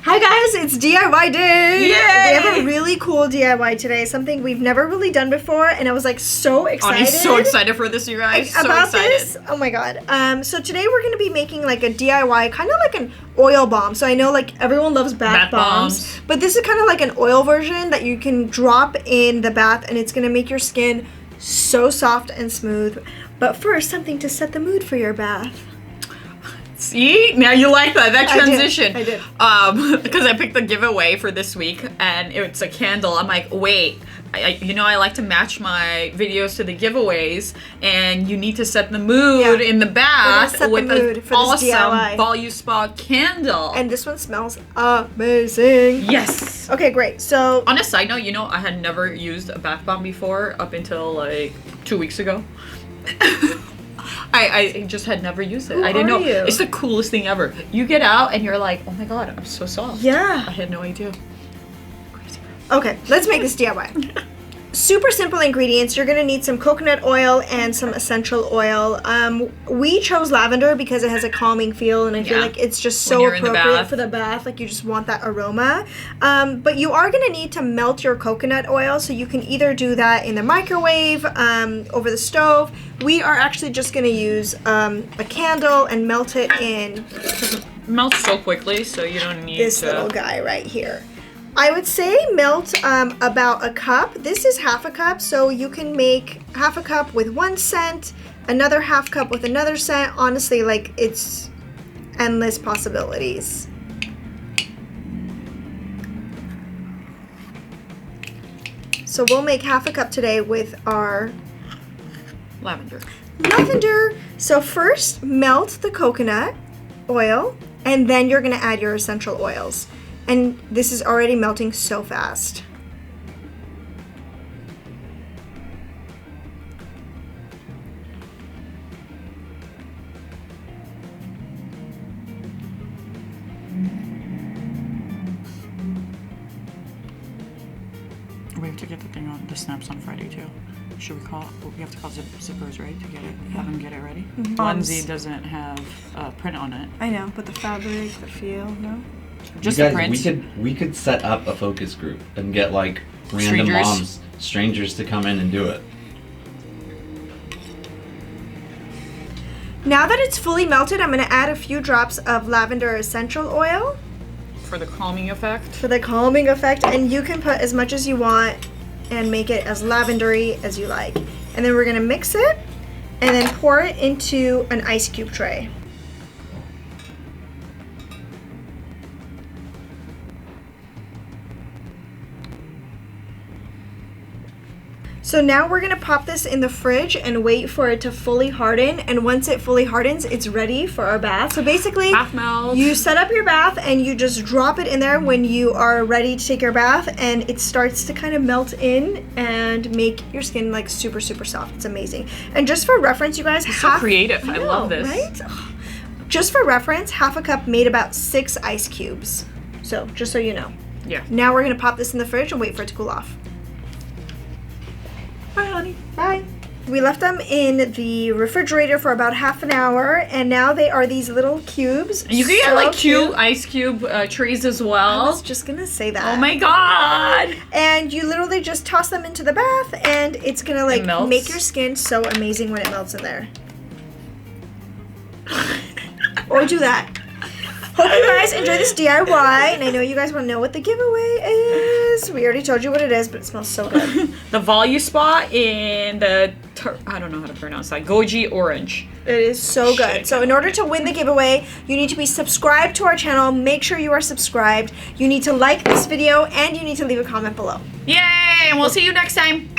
Hi guys, it's DIY day! Yay! We have a really cool DIY today, something we've never really done before, and I was like so excited. I'm so excited for this, you guys. So about excited. This. Oh my god. So today we're going to be making like a DIY, kind of like an oil balm. So I know like everyone loves bath bombs, but this is kind of like an oil version that you can drop in the bath and it's going to make your skin so soft and smooth. But first, something to set the mood for your bath. See? Now you like that transition. I did. Because I picked the giveaway for this week and it's a candle. I'm like, wait, I like to match my videos to the giveaways and you need to set the mood in the bath with an awesome Volume Spa candle. And this one smells amazing. Yes. Okay, great. So on a side note, I had never used a bath bomb before up until like 2 weeks ago. I just had never used it. I didn't know. It's the coolest thing ever. You get out and you're like, oh my god, I'm so soft. Yeah. I had no idea. Crazy. Okay, let's make this DIY. Super simple ingredients. You're gonna need some coconut oil and some essential oil. We chose lavender because it has a calming feel, and I feel like it's just so appropriate for the bath. Like you just want that aroma. But you are gonna need to melt your coconut oil, so you can either do that in the microwave, over the stove. We are actually just gonna use a candle and melt it in. It melts so quickly, so you don't need this little guy right here. I would say melt about a cup. This is half a cup, so you can make half a cup with 1 scent, another half cup with another scent. Honestly, like it's endless possibilities. So we'll make half a cup today with our lavender. So first, melt the coconut oil, and then you're gonna add your essential oils. And this is already melting so fast. We have to get the thing on the snaps on Friday too. Should we call? We have to call zippers, right? To get it, have them get it ready. Mm-hmm. Onesie doesn't have print on it. I know, but the fabric, the feel, no. Just the print. We could set up a focus group and get like random strangers to come in and do it. Now that it's fully melted, I'm going to add a few drops of lavender essential oil. For the calming effect? For the calming effect, and you can put as much as you want and make it as lavendery as you like. And then we're going to mix it and then pour it into an ice cube tray. So now we're gonna pop this in the fridge and wait for it to fully harden. And once it fully hardens, it's ready for our bath. So basically, bath melt. You set up your bath and you just drop it in there when you are ready to take your bath, and it starts to kind of melt in and make your skin like super, super soft. It's amazing. And just for reference, you guys, so creative. I love this. Right? Just for reference, half a cup made about 6 ice cubes. So just so you know. Yeah. Now we're gonna pop this in the fridge and wait for it to cool off. Bye, honey. Bye. We left them in the refrigerator for about half an hour, and now they are these little cubes. You can get like cute ice cube trays as well. I was just gonna say that. Oh my god! And you literally just toss them into the bath, and it's gonna like make your skin so amazing when it melts in there. Or do that. Hope you guys enjoy this DIY, and I know you guys want to know what the giveaway is. We already told you what it is, but it smells so good. The Volume Spa in the, I don't know how to pronounce that, Goji Orange. It is so good. So in order to win the giveaway, you need to be subscribed to our channel. Make sure you are subscribed. You need to like this video, and you need to leave a comment below. Yay! And we'll see you next time.